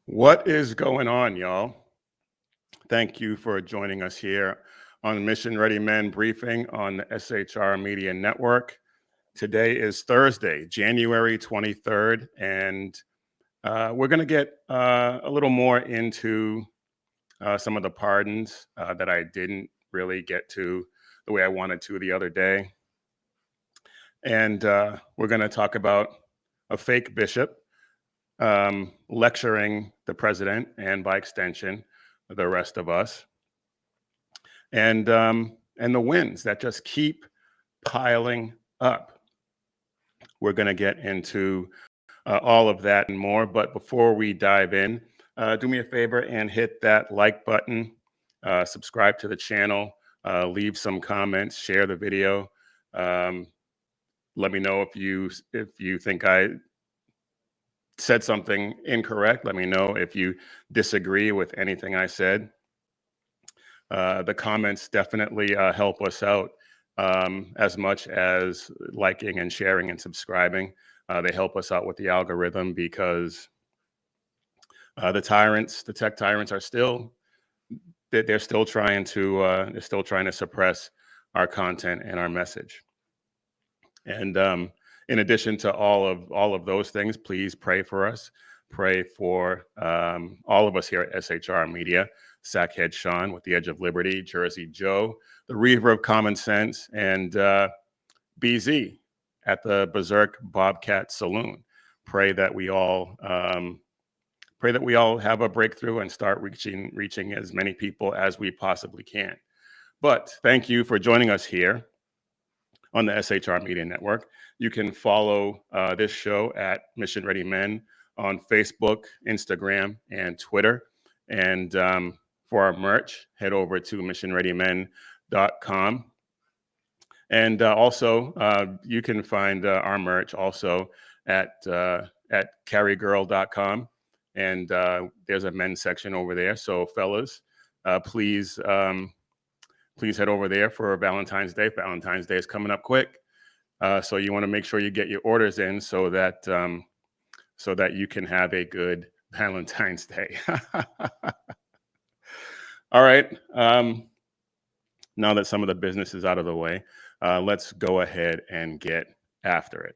What is going on, y'all? Thank you for joining us here on Mission Ready Men briefing on the SHR Media Network. Today is Thursday, January 23rd, and we're going to get a little more into some of the pardons that I didn't really get to the way I wanted to the other day. And we're going to talk about a fake bishop lecturing the president and by extension, the rest of us, and the wins that just keep piling up. We're going to get into all of that and more. But before we dive in, do me a favor and hit that like button, subscribe to the channel, leave some comments, share the video. Let me know if you think I said something incorrect. Let me know if you disagree with anything I said. The comments definitely help us out as much as liking and sharing and subscribing. They help us out with the algorithm because the tech tyrants are still they're still trying to suppress our content and our message. And in addition to all of those things, please pray for us. Pray for all of us here at SHR Media, Sackhead Sean with the Edge of Liberty, Jersey Joe, the Reaver of Common Sense, and BZ at the Berserk Bobcat Saloon. Pray that we all have a breakthrough and start reaching as many people as we possibly can. But thank you for joining us here on the SHR Media Network. You can follow this show at Mission Ready Men on Facebook, Instagram, and Twitter. And for our merch, head over to missionreadymen.com. And also, you can find our merch also at carrygirl.com. And there's a men's section over there. So fellas, please head over there for Valentine's Day. Valentine's Day is coming up quick. So you want to make sure you get your orders in so that you can have a good Valentine's Day. All right. Now that some of the business is out of the way, let's go ahead and get after it.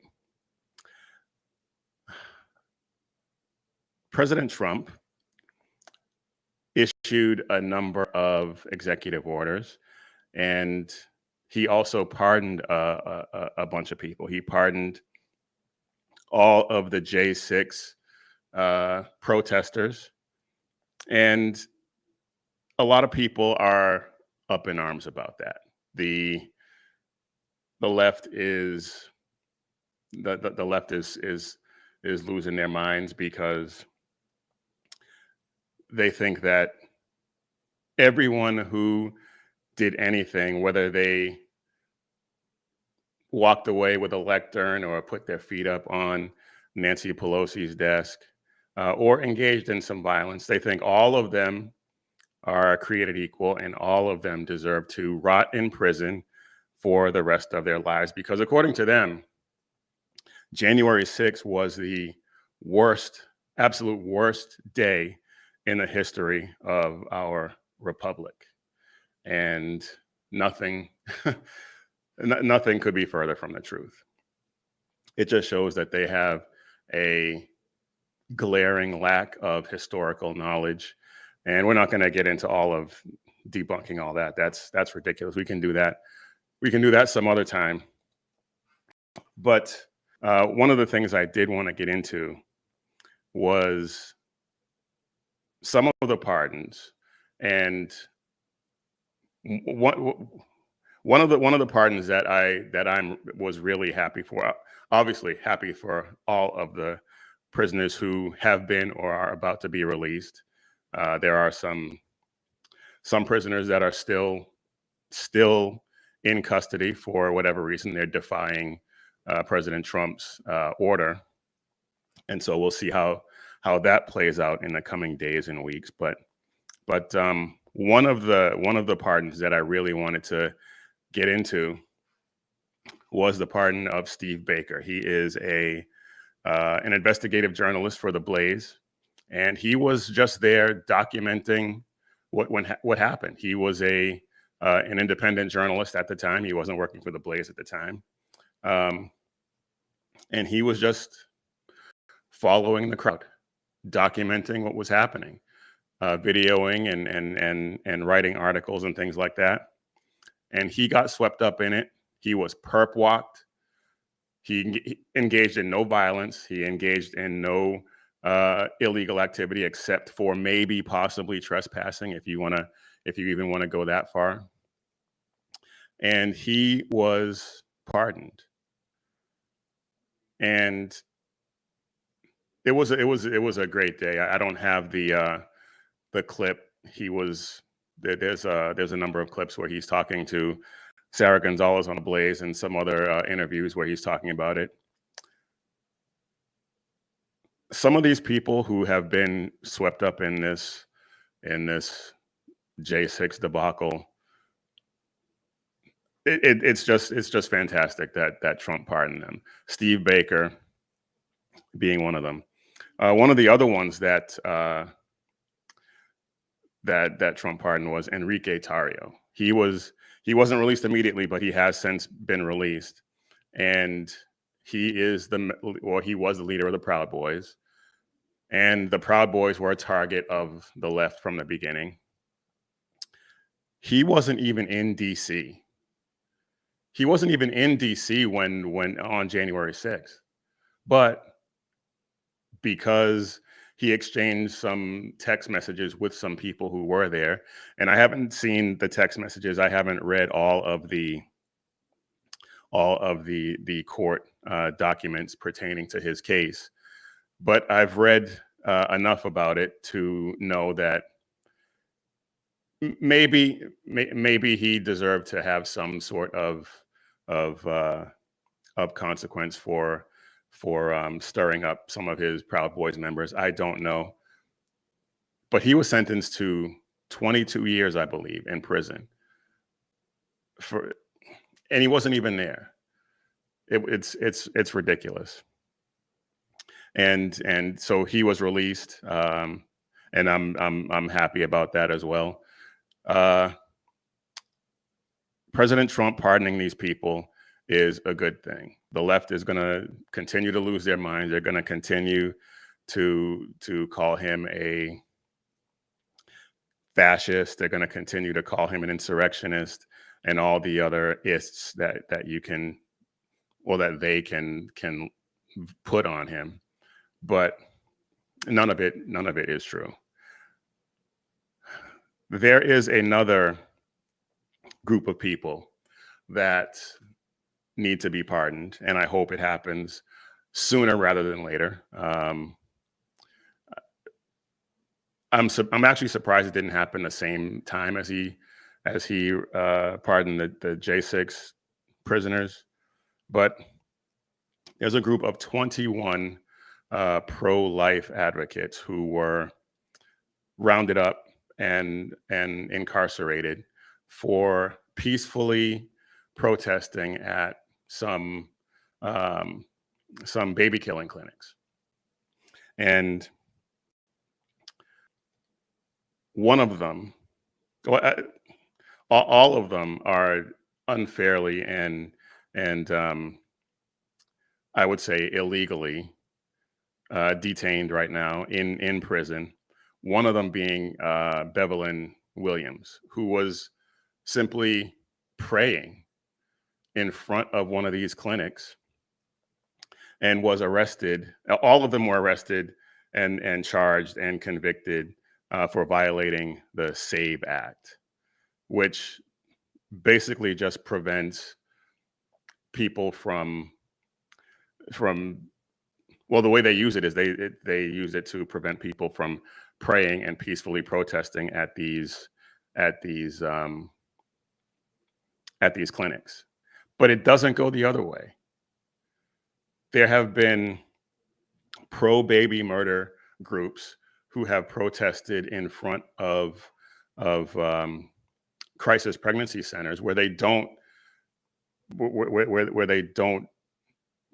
President Trump issued a number of executive orders, and he also pardoned a bunch of people. He pardoned all of the J6 protesters, and a lot of people are up in arms about that. The left is losing their minds because they think that everyone who did anything, whether they walked away with a lectern or put their feet up on Nancy Pelosi's desk or engaged in some violence, they think all of them are created equal and all of them deserve to rot in prison for the rest of their lives. Because according to them, January 6th was the absolute worst day in the history of our republic. And nothing could be further from the truth. It just shows that they have a glaring lack of historical knowledge. And we're not going to get into all of debunking all that. That's ridiculous. We can do that. We can do that some other time. But one of the things I did want to get into was some of the pardons, and one of the pardons that I was really happy for. Obviously, happy for all of the prisoners who have been or are about to be released. There are some prisoners that are still in custody for whatever reason. They're defying President Trump's order, and so we'll see how that plays out in the coming days and weeks. But one of the pardons that I really wanted to get into was the pardon of Steve Baker. He is an investigative journalist for The Blaze, and he was just there documenting what happened. He was an independent journalist at the time. He wasn't working for the Blaze at the time, and he was just following the crowd, documenting what was happening, videoing and writing articles and things like that. And he got swept up in it. He was perp walked. He engaged in no violence. He engaged in no illegal activity except for maybe possibly trespassing, if you even want to go that far. And he was pardoned. And it was a great day. I don't have the clip. There's a number of clips where he's talking to Sarah Gonzalez on the Blaze and some other interviews where he's talking about it. Some of these people who have been swept up in this J6 debacle, it's just fantastic that Trump pardoned them. Steve Baker being one of them. One of the other ones that Trump pardoned was Enrique Tarrio. He wasn't released immediately, but he has since been released, and he was the leader of the Proud Boys, and the Proud Boys were a target of the left from the beginning. He wasn't even in DC. He wasn't even in DC when on January 6th, but because he exchanged some text messages with some people who were there, and I haven't seen the text messages. I haven't read all of the court documents pertaining to his case, but I've read enough about it to know that maybe he deserved to have some sort of consequence for stirring up some of his Proud Boys members. I don't know, but he was sentenced to 22 years, I believe, in prison and he wasn't even there. It's ridiculous. And so he was released, and I'm happy about that as well. President Trump pardoning these people is a good thing. The left is going to continue to lose their minds. They're going to continue to call him a fascist. They're going to continue to call him an insurrectionist and all the other ists that they can put on him. But none of it is true. There is another group of people that need to be pardoned, and I hope it happens sooner rather than later. I'm actually surprised it didn't happen the same time as he pardoned the J6 prisoners, but there's a group of 21 pro-life advocates who were rounded up and incarcerated for peacefully protesting at some baby killing clinics. And one of them, all of them are unfairly and I would say illegally detained right now in prison. One of them being Bevelyn Williams, who was simply praying in front of one of these clinics and was arrested. All of them were arrested and charged and convicted for violating the SAVE Act, which basically just prevents people from well, the way they use it is they use it to prevent people from praying and peacefully protesting at these clinics. But it doesn't go the other way. There have been pro-baby murder groups who have protested in front of crisis pregnancy centers where they don't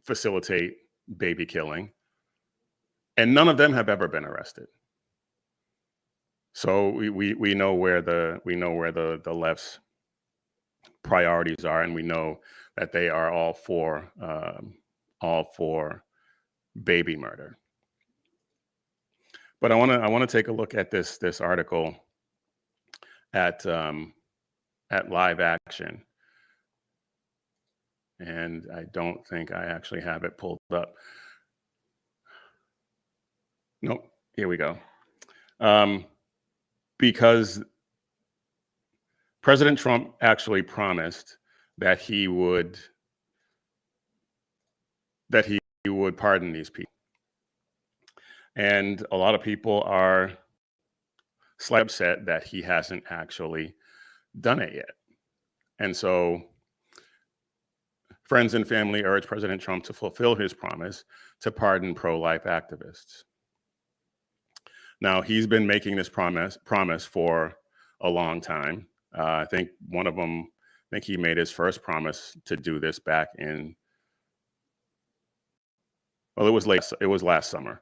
facilitate baby killing, and none of them have ever been arrested. So we know where the left's priorities are, and we know that they are all for baby murder. But I want to take a look at this article at Live Action, and I don't think I actually have it pulled up. Nope, here we go. Because President Trump actually promised that he would pardon these people, and a lot of people are slightly upset that he hasn't actually done it yet. And so friends and family urge President Trump to fulfill his promise to pardon pro-life activists. Now, he's been making this promise for a long time. I think he made his first promise to do this back in, well, it was last summer,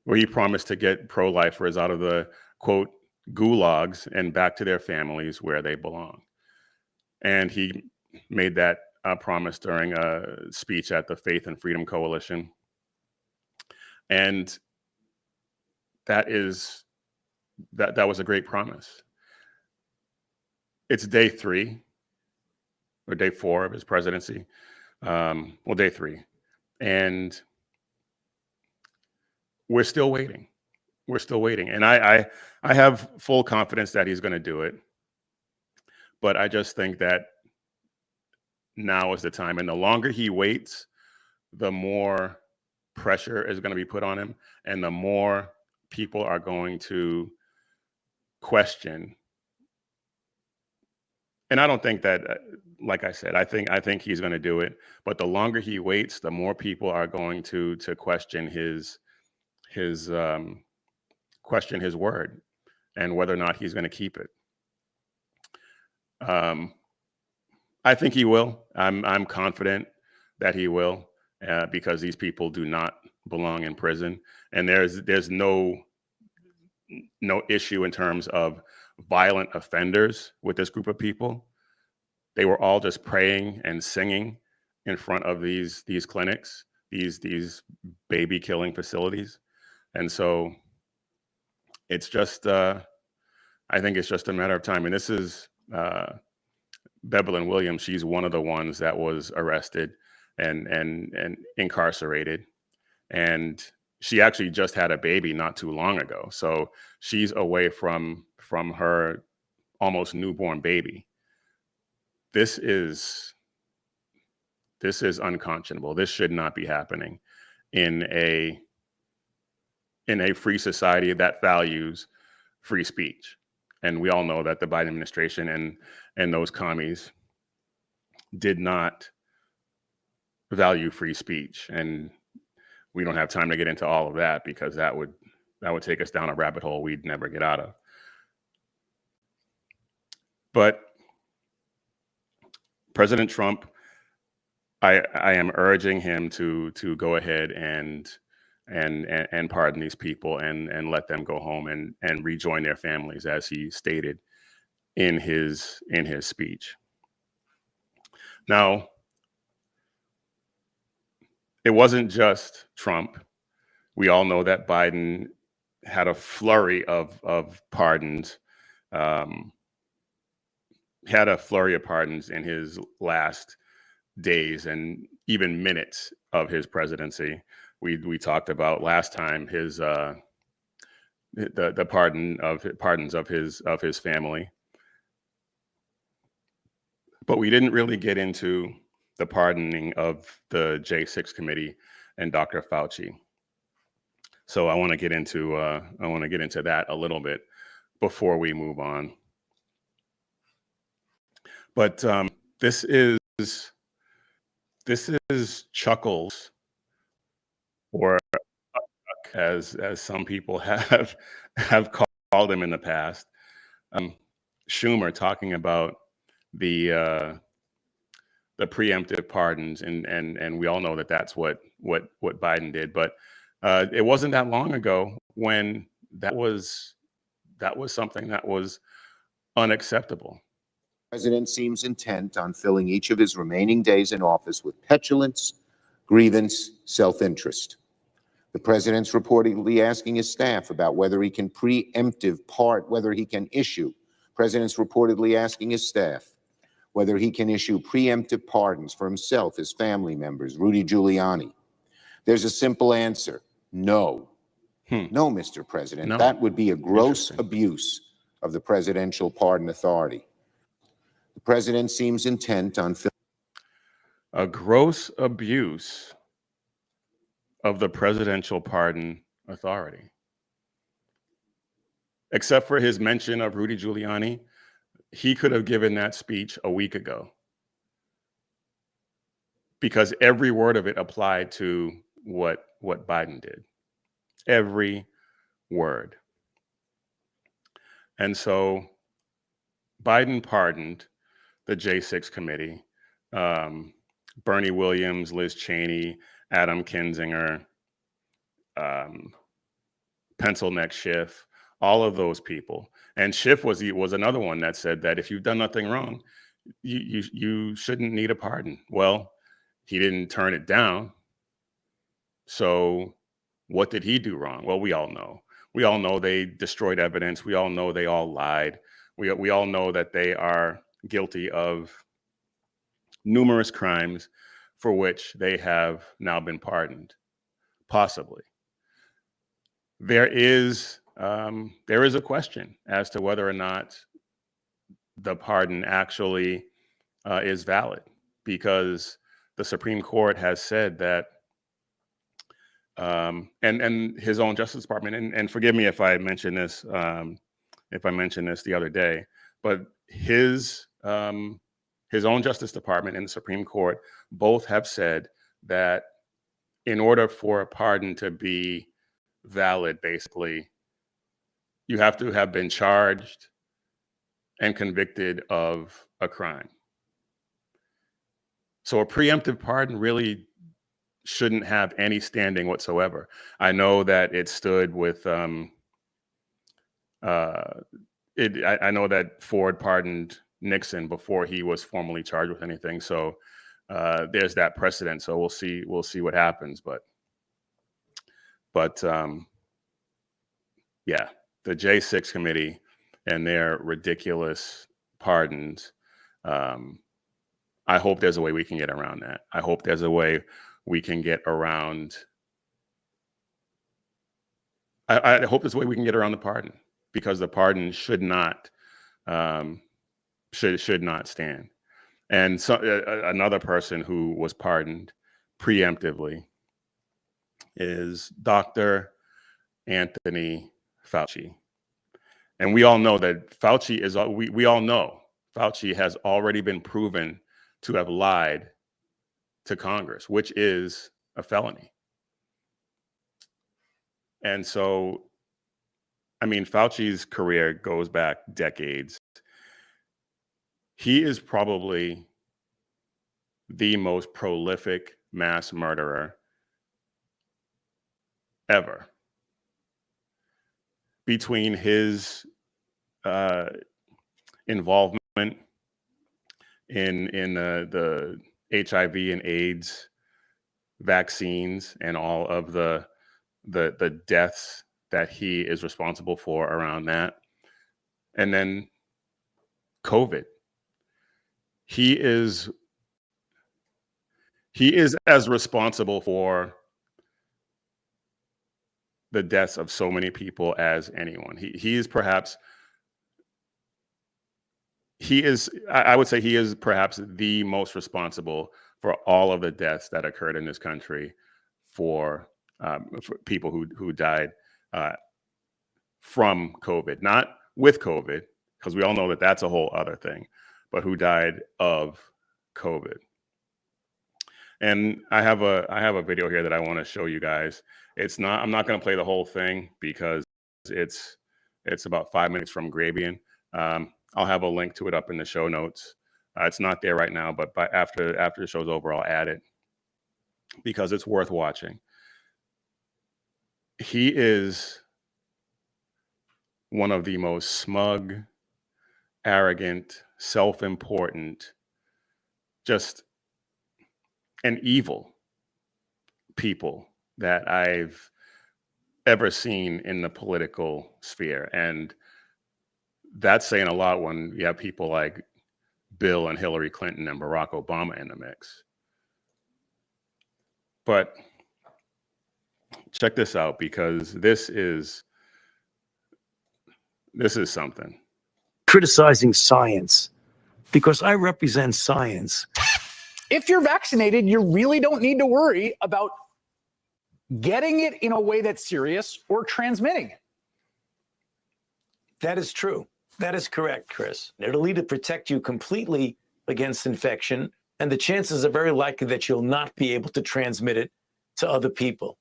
where he promised to get pro-lifers out of the, quote, gulags and back to their families where they belong. And he made that promise during a speech at the Faith and Freedom Coalition. And that was a great promise. It's day 3 or day 4 of his presidency. Day 3. And we're still waiting. And I have full confidence that he's going to do it. But I just think that now is the time. And the longer he waits, the more pressure is going to be put on him, and the more people are going to question. And I don't think that, like I said, I think he's going to do it. But the longer he waits, the more people are going to question his word and whether or not he's going to keep it. I think he will. I'm confident that he will, because these people do not belong in prison, and there's no issue in terms of violent offenders with this group of people. They were all just praying and singing in front of these clinics, these baby killing facilities, and so it's just I think it's just a matter of time. And this is Beverly Williams. She's one of the ones that was arrested and incarcerated, and she actually just had a baby not too long ago. So she's away from her almost newborn baby. This is unconscionable. This should not be happening in a free society that values free speech. And we all know that the Biden administration and those commies did not value free speech. And we don't have time to get into all of that, because that would take us down a rabbit hole we'd never get out of. But President Trump, I am urging him to go ahead and pardon these people and let them go home and rejoin their families, as he stated in his speech. Now, it wasn't just Trump. We all know that Biden had a flurry of pardons, in his last days and even minutes of his presidency. We talked about last time his the pardons of his family, but we didn't really get into the pardoning of the J6 committee and Dr. Fauci. So I want to get into that a little bit before we move on. But this is Chuckles, or as some people have called him in the past. Schumer talking about the preemptive pardons, and we all know that that's what Biden did. But it wasn't that long ago when that was something that was unacceptable. The president seems intent on filling each of his remaining days in office with petulance, grievance, self-interest. The president's reportedly asking his staff about whether he can issue. President's reportedly asking his staff whether he can issue preemptive pardons for himself, his family members, Rudy Giuliani. There's a simple answer: no. No, Mr. President. No. That would be a gross abuse of the presidential pardon authority. The president seems intent on a gross abuse of the presidential pardon authority. Except for his mention of Rudy Giuliani, he could have given that speech a week ago, because every word of it applied to what Biden did. Every word. And so Biden pardoned the J6 committee, Bernie Williams, Liz Cheney, Adam Kinzinger, Pencil Neck Schiff, all of those people. And Schiff was another one that said that if you've done nothing wrong, you shouldn't need a pardon. Well, he didn't turn it down. So what did he do wrong? Well, we all know. We all know they destroyed evidence. We all know they all lied. We all know that they are guilty of numerous crimes for which they have now been pardoned, possibly. There is a question as to whether or not the pardon actually is valid, because the Supreme Court has said that, and his own Justice Department, and forgive me if I mentioned this, the other day, but his own Justice Department and the Supreme Court both have said that in order for a pardon to be valid, basically, you have to have been charged and convicted of a crime. So a preemptive pardon really shouldn't have any standing whatsoever. I know that it stood with, I know that Ford pardoned Nixon before he was formally charged with anything. So there's that precedent. So we'll see what happens. But yeah, the J6 committee and their ridiculous pardons. I hope there's a way we can get around that. I hope there's a way we can get around. I hope there's a way we can get around the pardon, because the pardon should not stand. And so another person who was pardoned preemptively is Dr. Anthony Fauci. And we all know that Fauci is, we all know Fauci has already been proven to have lied to Congress, which is a felony. And so, I mean, Fauci's career goes back decades. He is probably the most prolific mass murderer ever. Between his involvement in the HIV and AIDS vaccines and all of the deaths that he is responsible for around that, and then COVID. He is as responsible for the deaths of so many people as anyone. I would say he is perhaps the most responsible for all of the deaths that occurred in this country for people who died from COVID, not with COVID, because we all know that that's a whole other thing, but who died of COVID. And I have a video here that I want to show you guys. I'm not going to play the whole thing because it's about 5 minutes from Grabian. I'll have a link to it up in the show notes. It's not there right now, but after the show's over, I'll add it because it's worth watching. He is one of the most smug, arrogant, self-important, just and evil people that I've ever seen in the political sphere. And that's saying a lot when you have people like Bill and Hillary Clinton and Barack Obama in the mix. But check this out, because this is something. Criticizing science, because I represent science. If you're vaccinated, you really don't need to worry about getting it in a way that's serious or transmitting. That is true. That is correct, Chris. It'll either protect you completely against infection, and the chances are very likely that you'll not be able to transmit it to other people.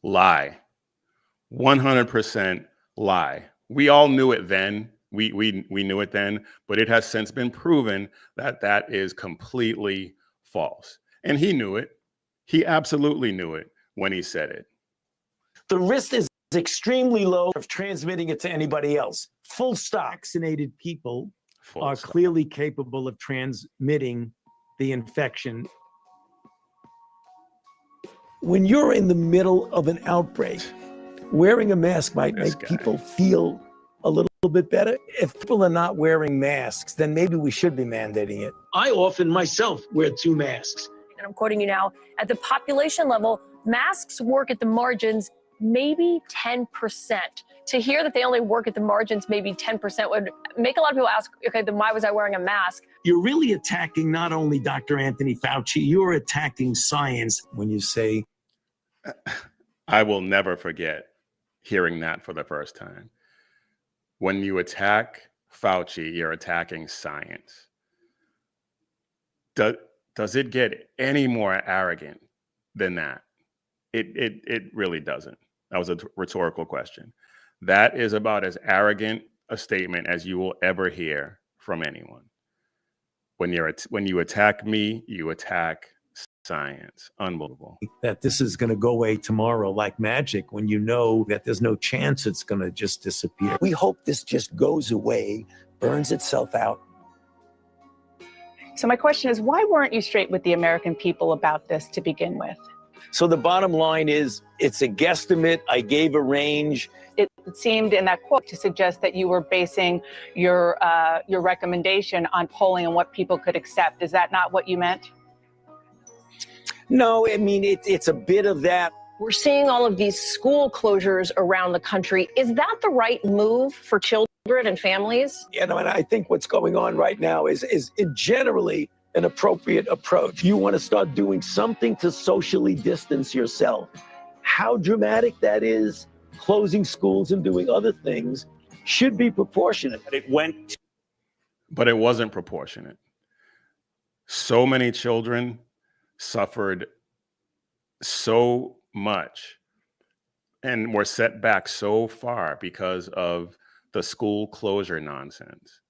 Lie. 100% lie. We all knew it then. We knew it then, but it has since been proven that that is completely false. And he knew it. He absolutely knew it when he said it. The risk is extremely low of transmitting it to anybody else. Full stop. Vaccinated people are clearly capable of transmitting the infection. When you're in the middle of an outbreak, wearing a mask might make people feel a little bit better. If people are not wearing masks, then maybe we should be mandating it. I often myself wear 2 masks. And I'm quoting you now, at the population level, masks work at the margins, maybe 10%. To hear that they only work at the margins, maybe 10%, would make a lot of people ask, okay, then why was I wearing a mask? You're really attacking not only Dr. Anthony Fauci, you're attacking science when you say. I will never forget hearing that for the first time. When you attack Fauci, you're attacking science. Does it get any more arrogant than that? It really doesn't. That was a rhetorical question. That is about as arrogant a statement as you will ever hear from anyone. When you attack me, you attack science. Unbelievable. That this is going to go away tomorrow like magic, when you know that there's no chance it's going to just disappear. We hope this just goes away, burns itself out. So my question is, why weren't you straight with the American people about this to begin with? So the bottom line is, it's a guesstimate. I gave a range. It seemed in that quote to suggest that you were basing your recommendation on polling and what people could accept. Is that not what you meant? No, I mean, it's a bit of that. We're seeing all of these school closures around the country. Is that the right move for children and families? You know, and I think what's going on right now is generally an appropriate approach. You want to start doing something to socially distance yourself. How dramatic that is, closing schools and doing other things, should be proportionate. But it wasn't proportionate. So many children suffered so much and were set back so far because of the school closure nonsense.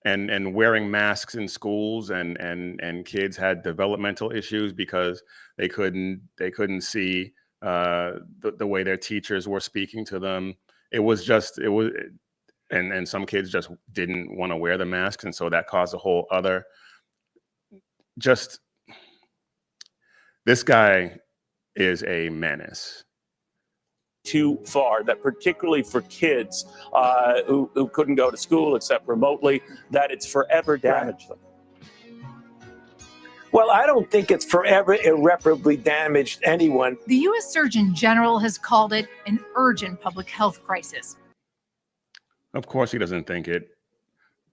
And wearing masks in schools, and kids had developmental issues because they couldn't see the way their teachers were speaking to them. And some kids just didn't want to wear the masks, and so that caused a whole other. This guy is a menace. Too far, that particularly for kids who couldn't go to school except remotely, that it's forever damaged them. Well, I don't think it's forever irreparably damaged anyone. The U.S. Surgeon General has called it an urgent public health crisis. Of course, he doesn't think it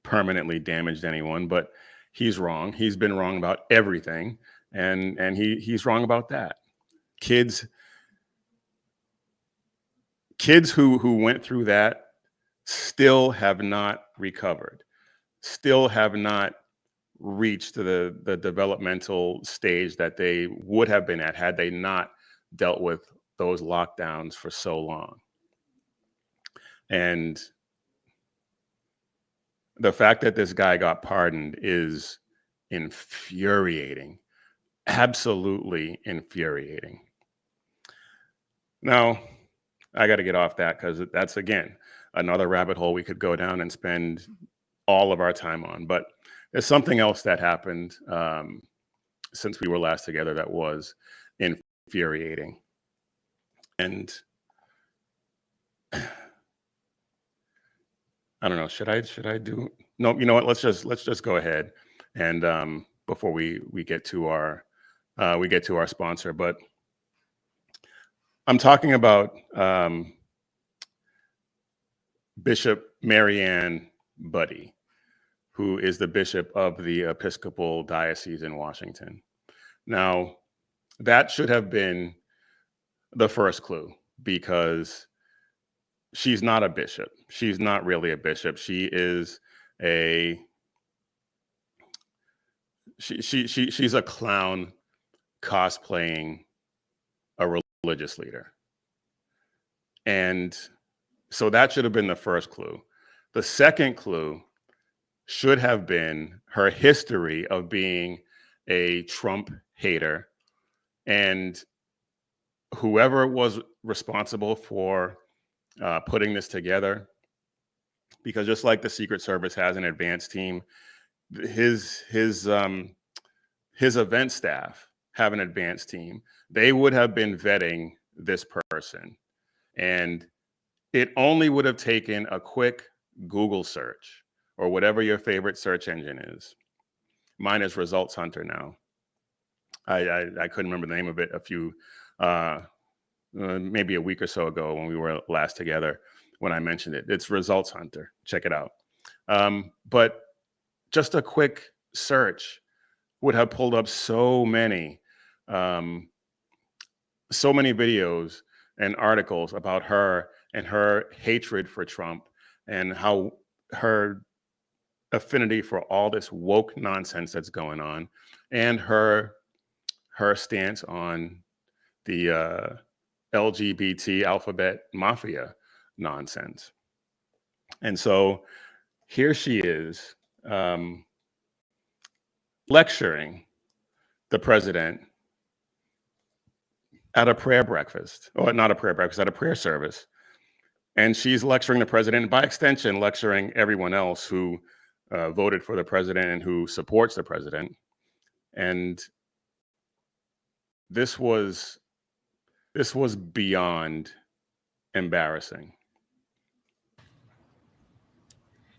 permanently damaged anyone, but he's wrong. He's been wrong about everything, and he's wrong about that. Kids who went through that still have not recovered, still have not reached the developmental stage that they would have been at had they not dealt with those lockdowns for so long. And the fact that this guy got pardoned is infuriating, absolutely infuriating. Now, I got to get off that, because another rabbit hole we could go down and spend all of our time on. But there's something else that happened since we were last together that was infuriating. And I don't know, should I do? No, you know what? Let's just go ahead and before we get to our sponsor. But I'm talking about Bishop Marianne Budde, who is the bishop of the Episcopal Diocese in Washington. Now, that should have been the first clue, because she's not a bishop. She's not really a bishop. She is she's a clown cosplaying a religious leader. And so that should have been the first clue. The second clue should have been her history of being a Trump hater, and whoever was responsible for putting this together, because just like the Secret Service has an advance team, his event staff have an advance team. They would have been vetting this person, and it only would have taken a quick Google search or whatever your favorite search engine is. Mine is Results Hunter now. I couldn't remember the name of it a few maybe a week or so ago when we were last together, when I mentioned it. It's Results Hunter. Check it out. But just a quick search would have pulled up so many videos and articles about her and her hatred for Trump, and how her affinity for all this woke nonsense that's going on, and her stance on the LGBT alphabet mafia nonsense. And so here she is lecturing the president at a prayer breakfast, or not a prayer breakfast, at a prayer service. And she's lecturing the president, and by extension, lecturing everyone else who voted for the president and who supports the president. And this was beyond embarrassing.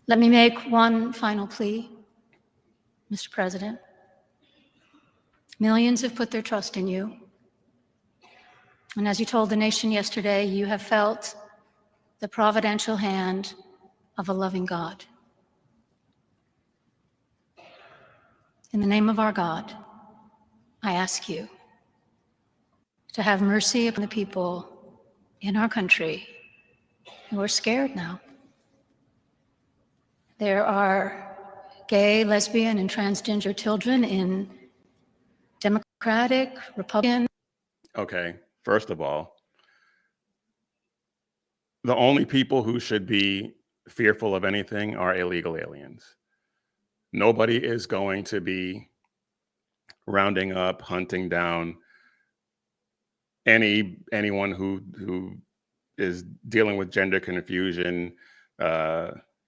Let me make one final plea, Mr. President. Millions have put their trust in you. And as you told the nation yesterday, you have felt the providential hand of a loving God. In the name of our God, I ask you to have mercy upon the people in our country who are scared now. There are gay, lesbian, and transgender children in Democratic, Republican. Okay, first of all, the only people who should be fearful of anything are illegal aliens. Nobody is going to be rounding up, hunting down anyone who is dealing with gender confusion,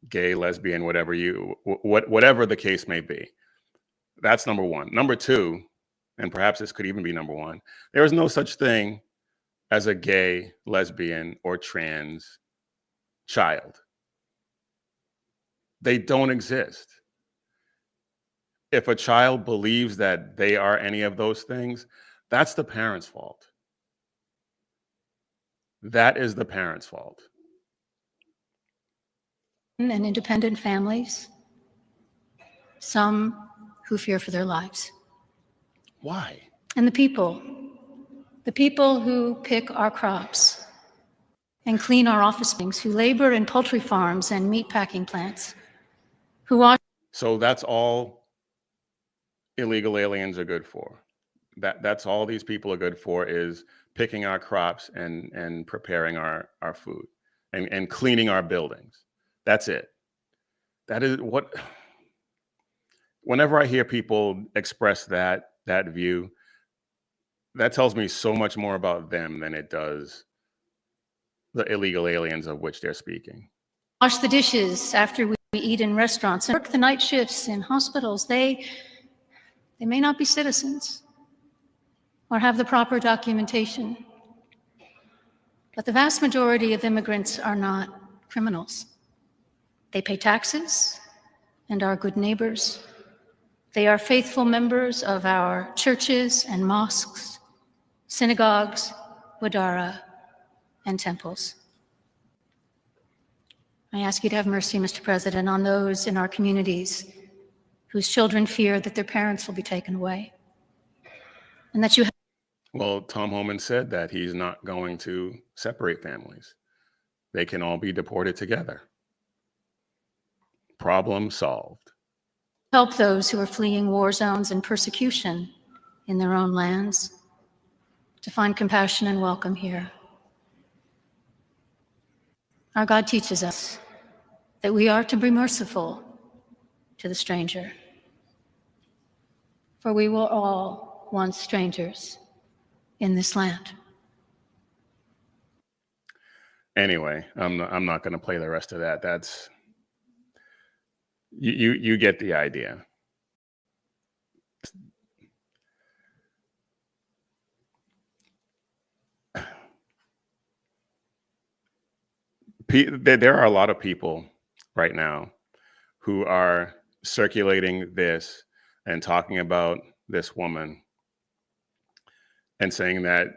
gay, lesbian, whatever the case may be. That's number one. Number two, and perhaps this could even be number one, there is no such thing as a gay, lesbian, or trans child. They don't exist. If a child believes that they are any of those things, that's the parent's fault. That is the parent's fault. And independent families, some who fear for their lives. Why? And the people who pick our crops and clean our office buildings, who labor in poultry farms and meat packing plants, who wash. So that's all illegal aliens are good for. That's all these people are good for, is picking our crops and preparing our food and cleaning our buildings. That's it. That is what, whenever I hear people express that view, that tells me so much more about them than it does the illegal aliens of which they're speaking. wash the dishes after we eat in restaurants, and work the night shifts in hospitals. They may not be citizens or have the proper documentation, but the vast majority of immigrants are not criminals. They pay taxes and are good neighbors. They are faithful members of our churches and mosques, synagogues, wadara, and temples. I ask you to have mercy, Mr. President, on those in our communities whose children fear that their parents will be taken away, and that you have. Well, Tom Homan said that he's not going to separate families. They can all be deported together. Problem solved. Help those who are fleeing war zones and persecution in their own lands to find compassion and welcome here. Our God teaches us that we are to be merciful to the stranger, for we were all once strangers in this land. Anyway, I'm not going to play the rest of that. That's you get the idea. There are a lot of people right now who are circulating this and talking about this woman and saying that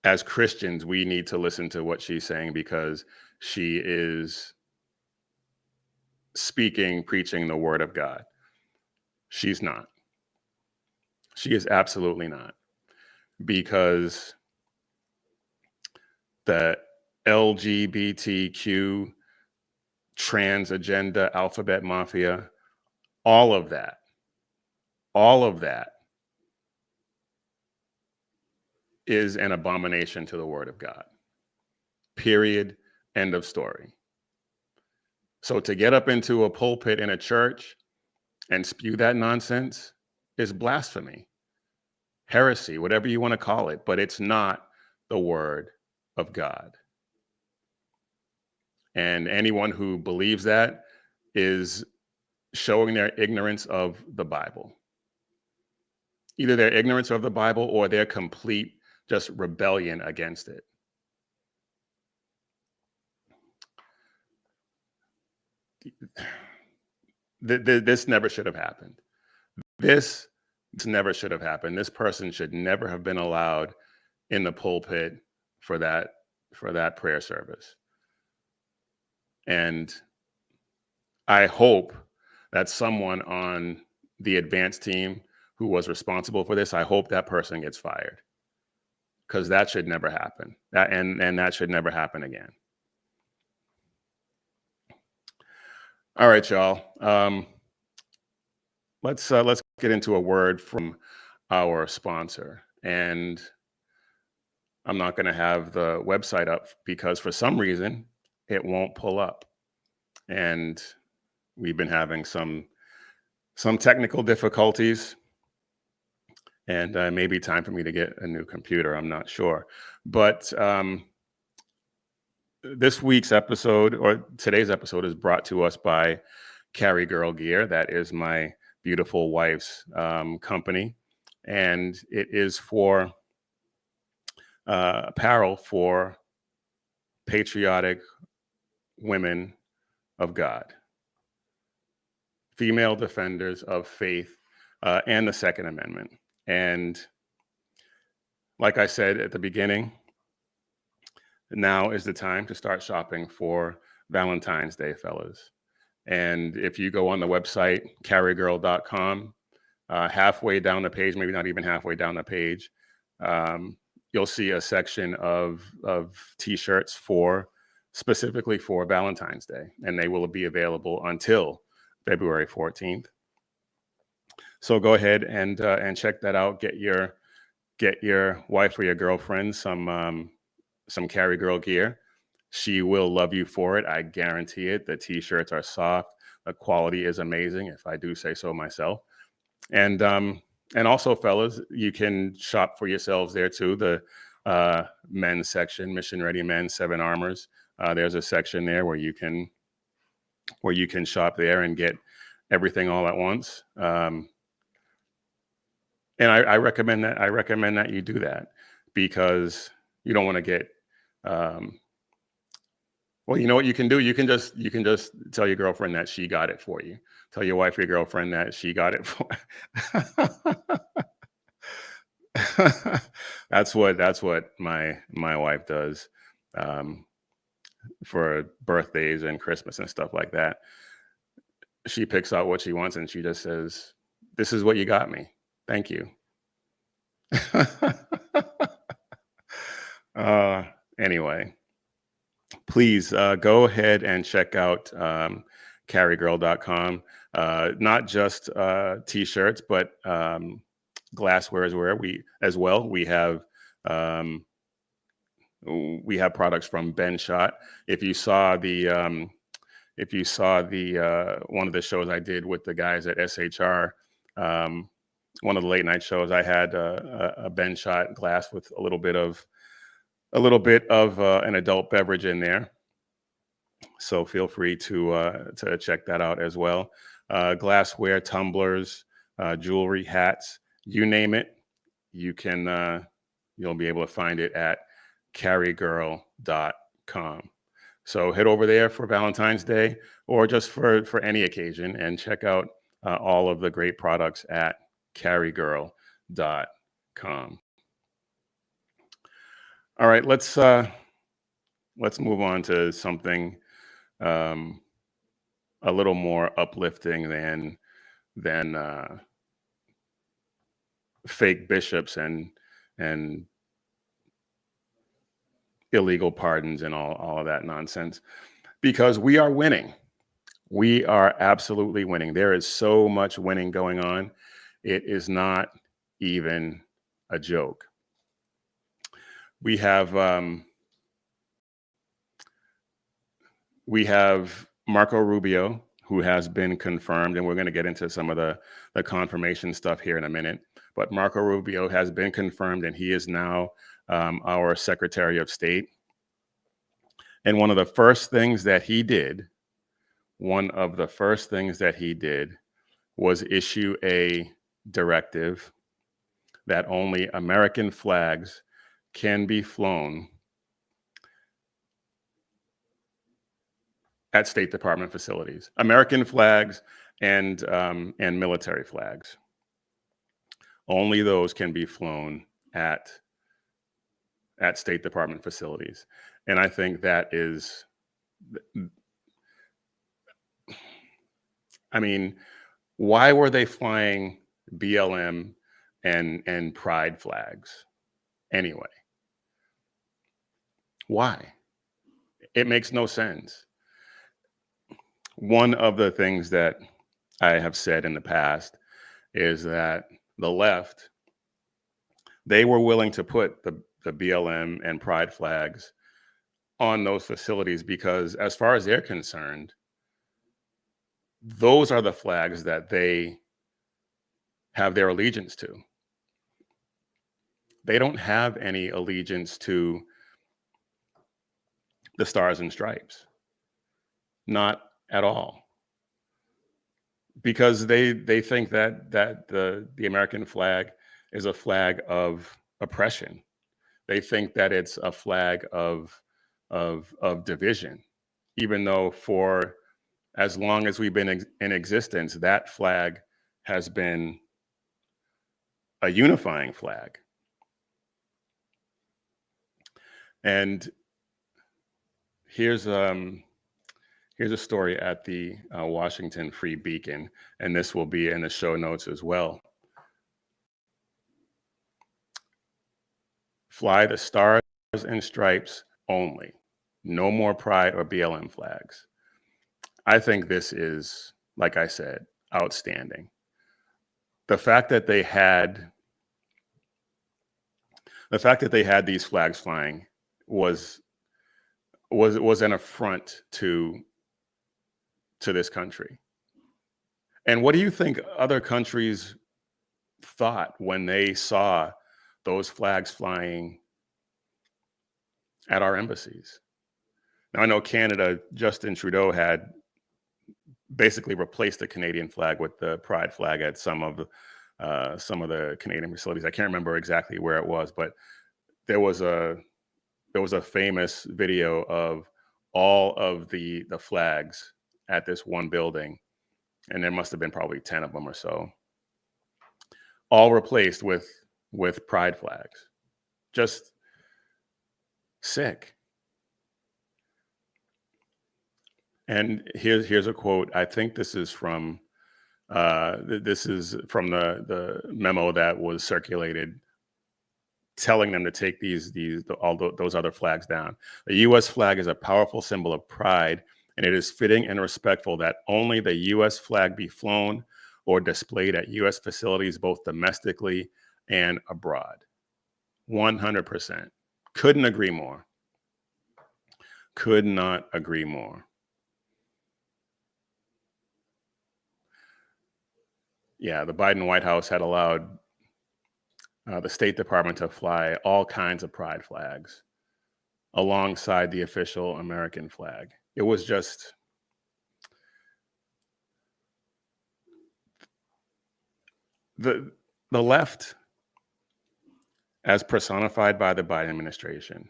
as Christians, we need to listen to what she's saying because she is speaking, preaching the word of God. She's not. She is absolutely not. Because the LGBTQ, trans agenda, alphabet mafia, all of that is an abomination to the word of God. Period. End of story. So to get up into a pulpit in a church and spew that nonsense is blasphemy, heresy, whatever you want to call it, but it's not the word of God. And anyone who believes that is showing their ignorance of the Bible. Either their ignorance of the Bible or their complete just rebellion against it. This never should have happened. This never should have happened. This person should never have been allowed in the pulpit for that prayer service. And I hope that someone on the advance team who was responsible for this, I hope that person gets fired, because that should never happen. And that should never happen again. All right, y'all. Let's get into a word from our sponsor. And I'm not going to have the website up because for some reason it won't pull up. And we've been having some technical difficulties. And maybe time for me to get a new computer. I'm not sure. But this week's episode, or today's episode, is brought to us by Carry Girl Gear. That is my beautiful wife's company. And it is for apparel for patriotic women of God, female defenders of faith and the Second Amendment. And like I said at the beginning, now is the time to start shopping for Valentine's Day, fellas. And if you go on the website, carrygirl.com, halfway down the page, maybe not even halfway down the page, you'll see a section of t-shirts specifically for Valentine's Day, and they will be available until February 14th. So go ahead and check that out. Get your wife or your girlfriend some Carry Girl gear. She will love you for it. I guarantee it. The t-shirts are soft. The quality is amazing, if I do say so myself. And also, fellas, you can shop for yourselves there too. The men's section, Mission Ready Men, 7 Armors. There's a section there where you can shop there and get everything all at once. And I recommend that. I recommend that you do that, because you don't want to get. Well, you know what you can do? You can just tell your girlfriend that she got it for you. Tell your wife or your girlfriend that she got it for. That's what my wife does for birthdays and Christmas and stuff like that. She picks out what she wants and she just says, "This is what you got me. Thank you." Anyway, please go ahead and check out carrygirl.com. Not just t-shirts, but glassware as well. We have products from Ben Shot. If you saw the one of the shows I did with the guys at SHR, one of the late night shows, I had a Ben Shot glass with a little bit of an adult beverage in there. So feel free to check that out as well. Glassware, tumblers, jewelry, hats, you name it, you'll be able to find it at carrygirl.com. So head over there for Valentine's Day or just for any occasion and check out all of the great products at carrygirl.com. All right, let's move on to something a little more uplifting than fake bishops and illegal pardons and all of that nonsense, because we are winning. We are absolutely winning. There is so much winning going on. It is not even a joke. We have Marco Rubio, who has been confirmed, and we're going to get into some of the confirmation stuff here in a minute. But Marco Rubio has been confirmed, and he is now our Secretary of State. And one of the first things that he did was issue a directive that only American flags can be flown at State Department facilities. American flags and military flags. Only those can be flown at State Department facilities. And I think that is, I mean, why were they flying BLM and pride flags anyway? Why? It makes no sense. One of the things that I have said in the past is that the left, they were willing to put the BLM and pride flags on those facilities because, as far as they're concerned, those are the flags that they have their allegiance to. They don't have any allegiance to the Stars and Stripes. Not at all. Because they think that the American flag is a flag of oppression. They think that it's a flag of division, even though for as long as we've been in existence, that flag has been a unifying flag. And here's a story at the Washington Free Beacon, and this will be in the show notes as well. Fly the Stars and Stripes only. No more pride or BLM flags. I think this is, like I said, outstanding. The fact that they had these flags flying was an affront to this country. And what do you think other countries thought when they saw those flags flying at our embassies? Now, I know Canada, Justin Trudeau had basically replaced the Canadian flag with the pride flag at some of the Canadian facilities. I can't remember exactly where it was, but there was a famous video of all of the flags at this one building, and there must have been probably 10 of them or so, all replaced with pride flags. Just sick. And here's a quote. I think this is from the memo that was circulated, telling them to take those other flags down. The U.S. flag is a powerful symbol of pride, and it is fitting and respectful that only the U.S. flag be flown or displayed at U.S. facilities, both domestically and abroad. 100%. Couldn't agree more. Could not agree more. Yeah, the Biden White House had allowed the State Department to fly all kinds of pride flags alongside the official American flag. It was just the left, as personified by the Biden administration,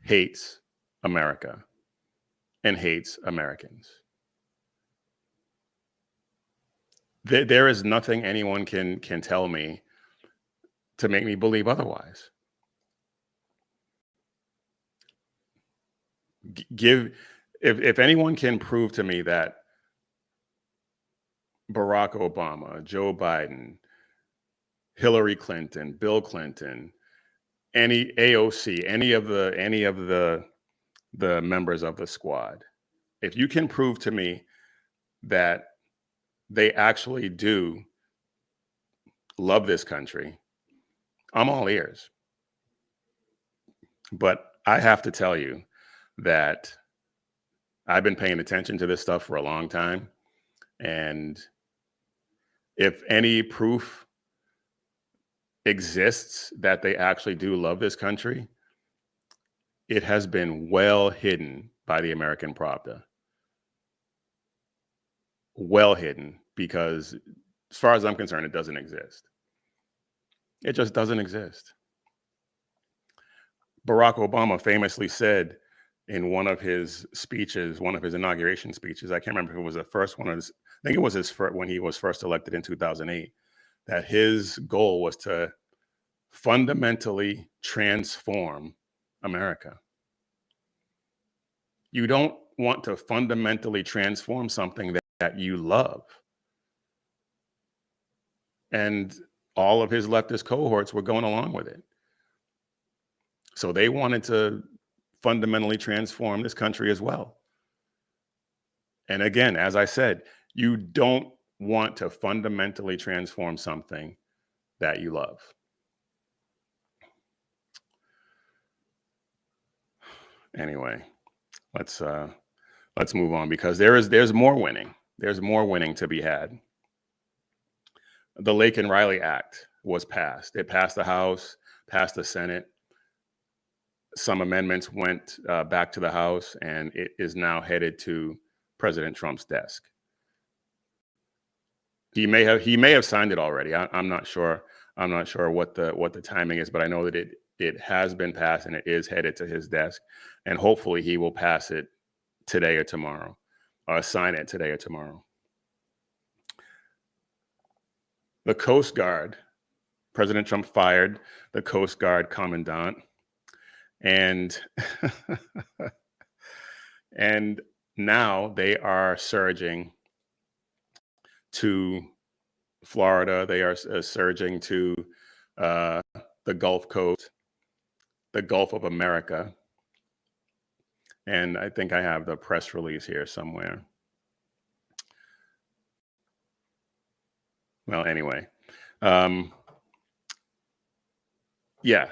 hates America and hates Americans. There is nothing anyone can tell me to make me believe otherwise. If anyone can prove to me that Barack Obama, Joe Biden, Hillary Clinton, Bill Clinton, any AOC, any of the members of the squad, if you can prove to me that they actually do love this country, I'm all ears. But I have to tell you that I've been paying attention to this stuff for a long time. And if any proof exists that they actually do love this country, it has been well hidden by the American Pravda. Well hidden, because as far as I'm concerned, it doesn't exist. It just doesn't exist. Barack Obama famously said in one of his speeches, one of his inauguration speeches, I can't remember if it was the first one, I think it was his first, when he was first elected in 2008, that his goal was to fundamentally transform America. You don't want to fundamentally transform something that you love. And all of his leftist cohorts were going along with it. So they wanted to fundamentally transform this country as well. And again, as I said, you don't want to fundamentally transform something that you love. Anyway, let's move on, because there's more winning. There's more winning to be had. The Lake and Riley Act was passed. It passed the House, passed the Senate. Some amendments went back to the House, and it is now headed to President Trump's desk. He may have signed it already. I'm not sure. I'm not sure what the timing is, but I know that it has been passed and it is headed to his desk, and hopefully he will pass it today or tomorrow, or sign it today or tomorrow. The Coast Guard, President Trump fired the Coast Guard commandant, and and now they are surging to Florida. They are surging to the Gulf Coast, the Gulf of America. And I think I have the press release here somewhere. Well, anyway, yeah,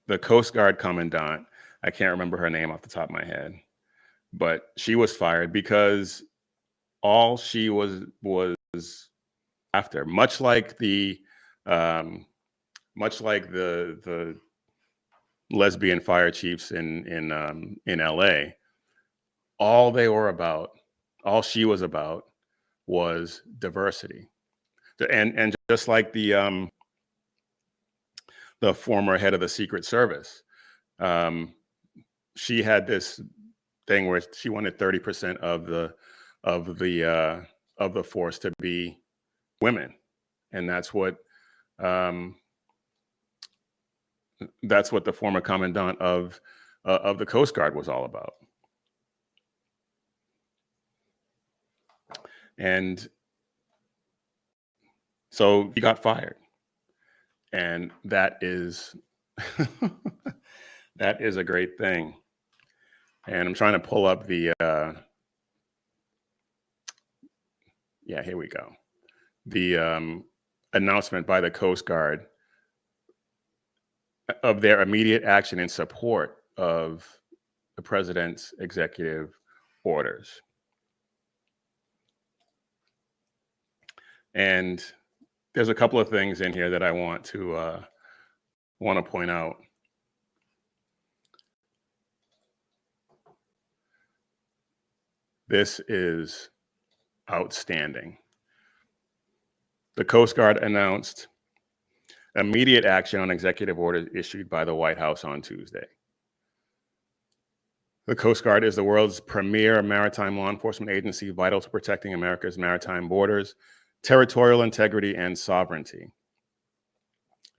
the Coast Guard commandant, I can't remember her name off the top of my head, but she was fired because all she was after, much like the lesbian fire chiefs in LA, all they were about, all she was about, was diversity. And just like the former head of the Secret Service, she had this thing where she wanted 30% of the force to be women, and that's what the former commandant of the Coast Guard was all about. And so he got fired, and that is that is a great thing. And I'm trying to pull up the yeah, here we go. The announcement by the Coast Guard of their immediate action in support of the president's executive orders. And there's a couple of things in here that I want to point out. This is outstanding. The Coast Guard announced immediate action on executive orders issued by the White House on Tuesday. The Coast Guard is the world's premier maritime law enforcement agency, vital to protecting America's maritime borders, territorial integrity, and sovereignty.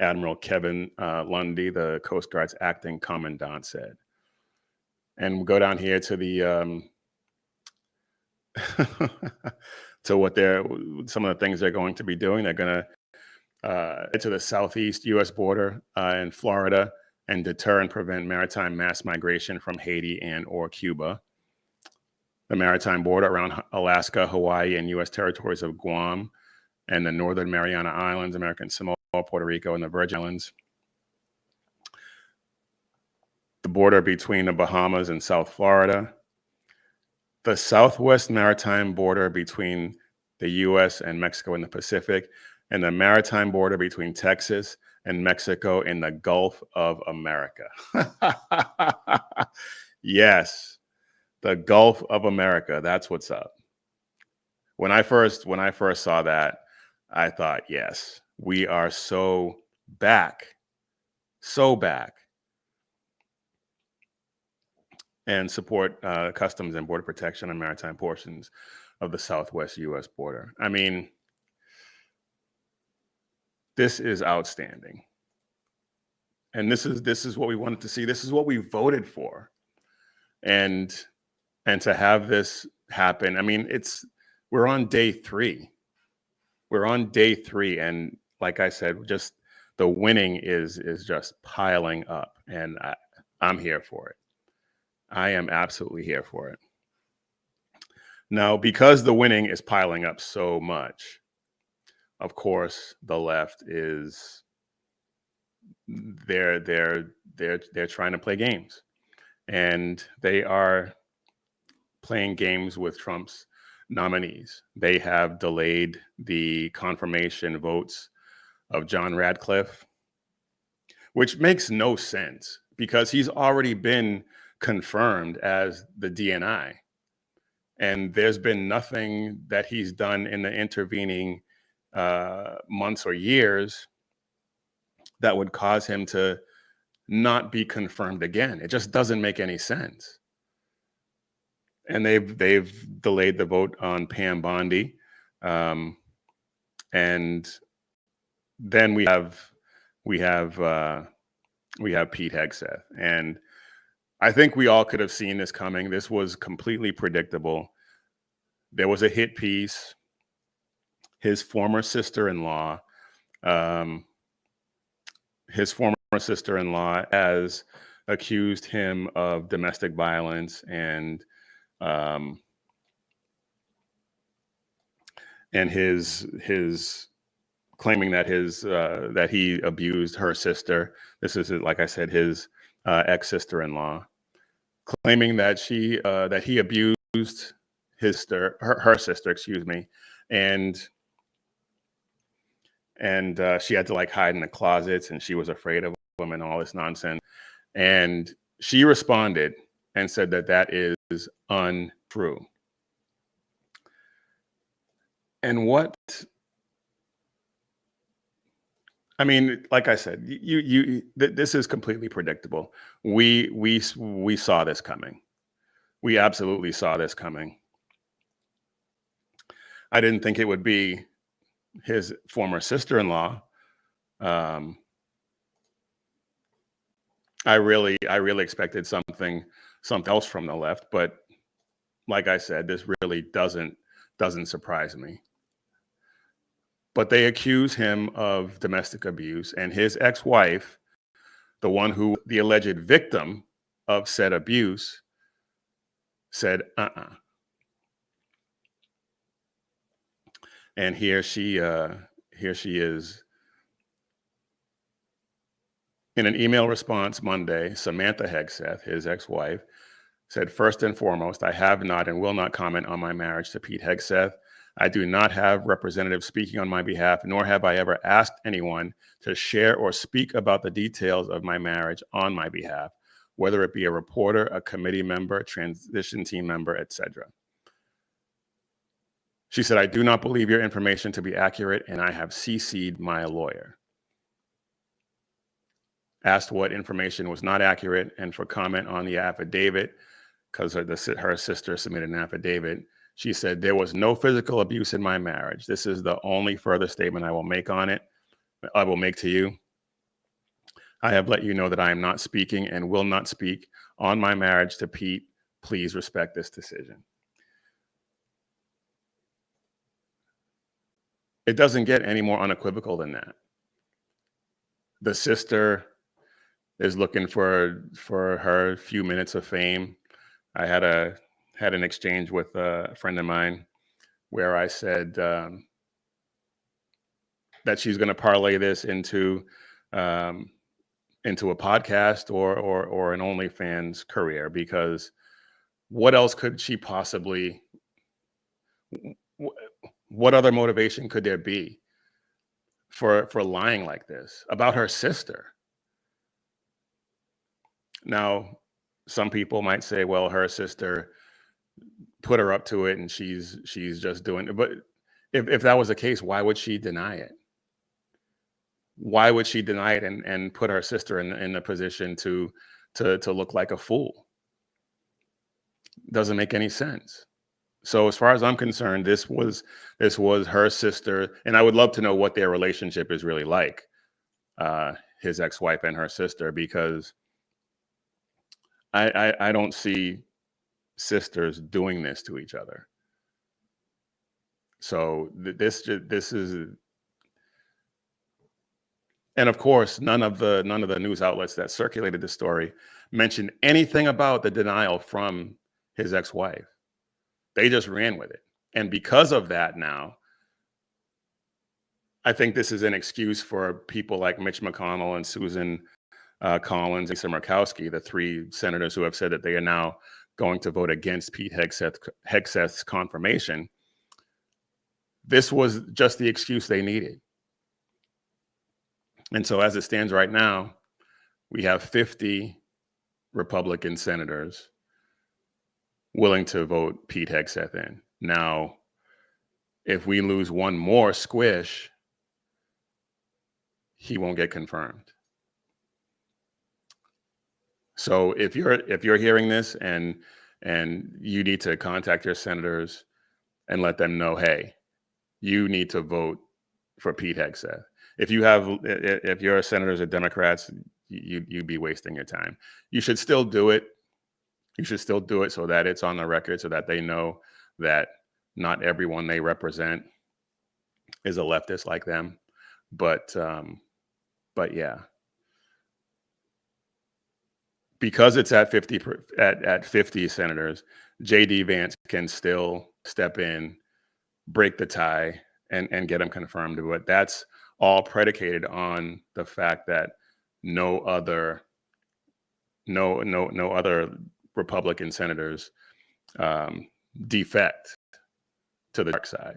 Admiral Kevin Lundy, the Coast Guard's acting commandant, said. And we'll go down here to the to what some of the things they're going to be doing. They're going to to the southeast U.S. border in Florida and deter and prevent maritime mass migration from Haiti and or Cuba. The maritime border around Alaska, Hawaii, and U.S. territories of Guam and the Northern Mariana Islands, American Samoa, Puerto Rico, and the Virgin Islands. The border between the Bahamas and South Florida. The southwest maritime border between the U.S. and Mexico in the Pacific, and the maritime border between Texas and Mexico in the Gulf of America. Yes, the Gulf of America. That's what's up. When I first saw that, I thought, yes, we are so back, and support customs and border protection on maritime portions of the southwest U.S. border. I mean, this is outstanding. And this is what we wanted to see. This is what we voted for. And to have this happen, I mean, we're on day 3. We're on day 3. And like I said, just the winning is just piling up. And I'm here for it. I am absolutely here for it. Now, because the winning is piling up so much, of course, the left is they're trying to play games, and they are playing games with Trump's nominees. They have delayed the confirmation votes of John Radcliffe, which makes no sense because he's already been confirmed as the DNI. And there's been nothing that he's done in the intervening months or years that would cause him to not be confirmed again. It just doesn't make any sense. And they've delayed the vote on Pam Bondi. And then we have Pete Hegseth. And I think we all could have seen this coming. This was completely predictable. There was a hit piece. His former sister-in-law has accused him of domestic violence and his claiming that that he abused her sister. This is, like I said, his ex-sister-in-law, claiming that he abused her sister, excuse me, and she had to like hide in the closets and she was afraid of him and all this nonsense. And she responded and said that that is untrue. And what, I mean, like I said, this is completely predictable. We saw this coming. We absolutely saw this coming. I didn't think it would be his former sister-in-law. I really expected something else from the left, but like I said, this really doesn't surprise me. But they accuse him of domestic abuse, and his ex-wife, the one who the alleged victim of said abuse, said, And here she is. In an email response Monday, Samantha Hegseth, his ex-wife, said, first and foremost, I have not and will not comment on my marriage to Pete Hegseth. I do not have representatives speaking on my behalf, nor have I ever asked anyone to share or speak about the details of my marriage on my behalf, whether it be a reporter, a committee member, a transition team member, etc. She said, I do not believe your information to be accurate, and I have CC'd my lawyer. Asked what information was not accurate and for comment on the affidavit, because her sister submitted an affidavit. She said, there was no physical abuse in my marriage. This is the only further statement I will make on it. I will make to you. I have let you know that I am not speaking and will not speak on my marriage to Pete. Please respect this decision. It doesn't get any more unequivocal than that. The sister is looking for her few minutes of fame. I had an exchange with a friend of mine where I said that she's going to parlay this into a podcast or an OnlyFans career, because what else could she possibly? What other motivation could there be for lying like this about her sister? Now, some people might say, well, her sister put her up to it and she's just doing it. But if that was the case, why would she deny it? Why would she deny it and put her sister in a position to look like a fool? Doesn't make any sense. So as far as I'm concerned, this was her sister, and I would love to know what their relationship is really like, his ex-wife and her sister, because I don't see sisters doing this to each other. So this is, and of course, none of the news outlets that circulated the story mentioned anything about the denial from his ex-wife. They just ran with it. And because of that now, I think this is an excuse for people like Mitch McConnell and Susan Collins, Lisa Murkowski, the three senators who have said that they are now going to vote against Pete Hegseth's confirmation. This was just the excuse they needed. And so as it stands right now, we have 50 Republican senators willing to vote Pete Hegseth in. Now, if we lose one more squish, he won't get confirmed. So if you're hearing this and you need to contact your senators and let them know, hey, you need to vote for Pete Hegseth. If your senators are Democrats, you'd be wasting your time. You should still do it. You should still do it so that it's on the record, so that they know that not everyone they represent is a leftist like them. But yeah, because it's at 50 senators, J.D. Vance can still step in, break the tie, and get them confirmed. But that's all predicated on the fact that no other Republican senators defect to the dark side.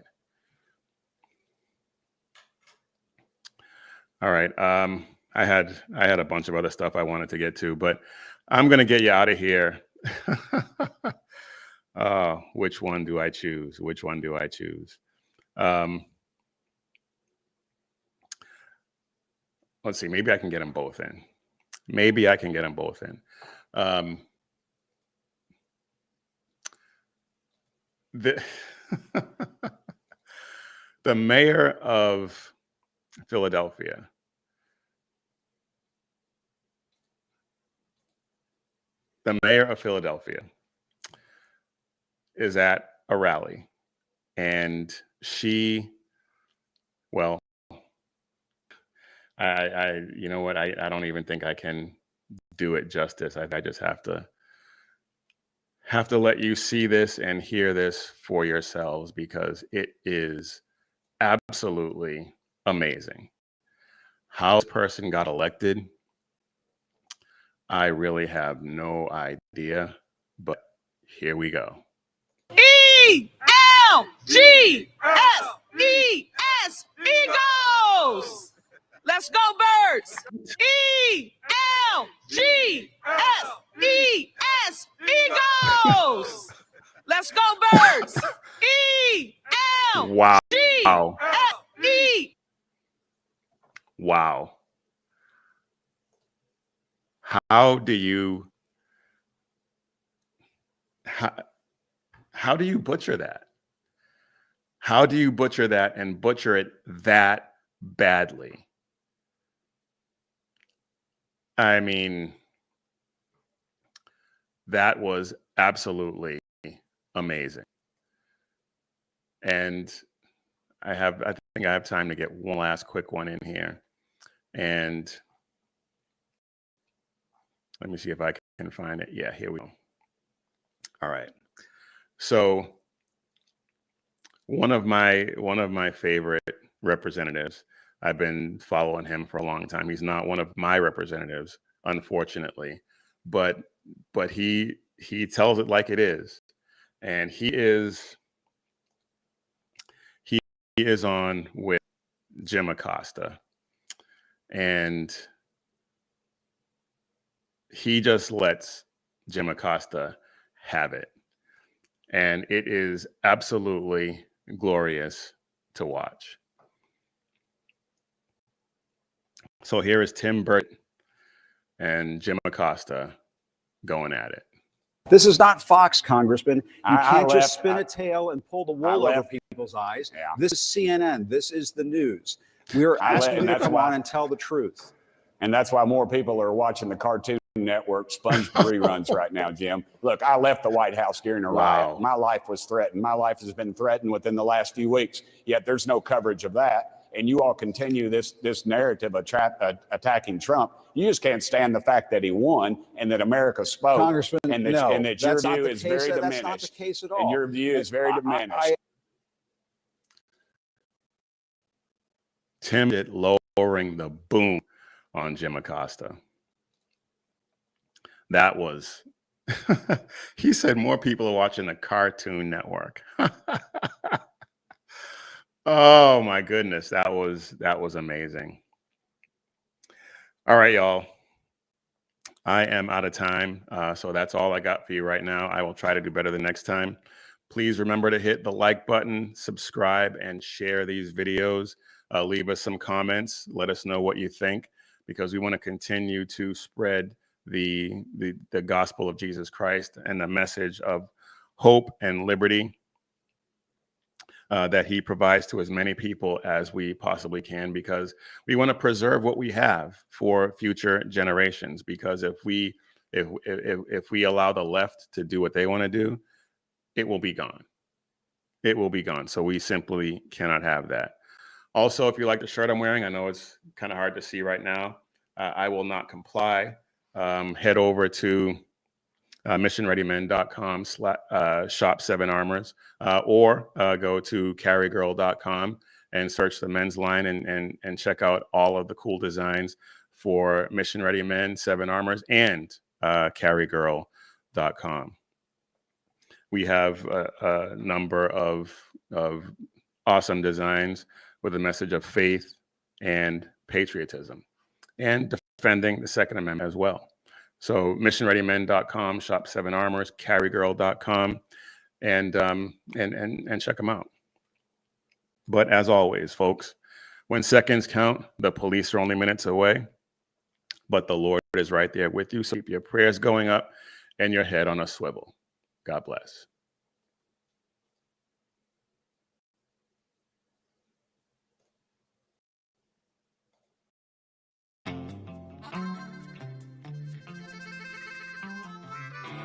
All right. I had a bunch of other stuff I wanted to get to, but I'm going to get you out of here. Which one do I choose? Which one do I choose? Let's see. Maybe I can get them both in. Maybe I can get them both in. The the mayor of Philadelphia is at a rally, and she, well, you know what? I don't even think I can do it justice. I just have to let you see this and hear this for yourselves, because it is absolutely amazing. How this person got elected, I really have no idea, but here we go. ELGSES, Eagles! Let's go, Birds! ELGSES, Eagles! Let's go, Birds! Wow. ELGSES! Wow. How do you butcher that? How do you butcher that and butcher it that badly? I mean, that was absolutely amazing. And I think I have time to get one last quick one in here. And let me see if I can find it. Yeah, here we go. All right. So one of my favorite representatives, I've been following him for a long time. He's not one of my representatives, unfortunately, but he tells it like it is. And he is on with Jim Acosta, and he just lets Jim Acosta have it. And it is absolutely glorious to watch. So here is Tim Burton and Jim Acosta going at it. This is not Fox, Congressman. You can't just left- spin a tail and pull the wool over people's eyes. Yeah. This is CNN. This is the news. We're asking you to come on and tell the truth. And that's why more people are watching the Cartoon Network SpongeBob reruns right now, Jim. Look, I left the White House during a riot. My life was threatened. My life has been threatened within the last few weeks, yet there's no coverage of that. And you all continue this narrative of attacking Trump. You just can't stand the fact that he won and that America spoke. Congressman, and that, no, and that your that's not view the is case. very That's diminished. not the case at all. And your view is very diminished. Tim did lowering the boom on Jim Acosta. That was, he said more people are watching the Cartoon Network. Oh my goodness, that was amazing. All right, y'all. I am out of time, so that's all I got for you right now. I will try to do better the next time. Please remember to hit the like button, subscribe, and share these videos. Leave us some comments. Let us know what you think, because we want to continue to spread the gospel of Jesus Christ and the message of hope and liberty that he provides to as many people as we possibly can, because we want to preserve what we have for future generations. Because if we allow the left to do what they want to do, it will be gone. It will be gone. So we simply cannot have that. Also, if you like the shirt I'm wearing, I know it's kind of hard to see right now. I will not comply. Head over to missionreadymen.com shop 7 armors, or go to carrygirl.com and search the men's line and check out all of the cool designs for Mission Ready Men, 7 armors, and carrygirl.com. We have a number of awesome designs with a message of faith and patriotism. and defending the Second Amendment as well. So missionreadymen.com, shop 7 Armors, carrygirl.com, and check them out. But as always, folks, when seconds count, the police are only minutes away, but the Lord is right there with you. So keep your prayers going up and your head on a swivel. God bless.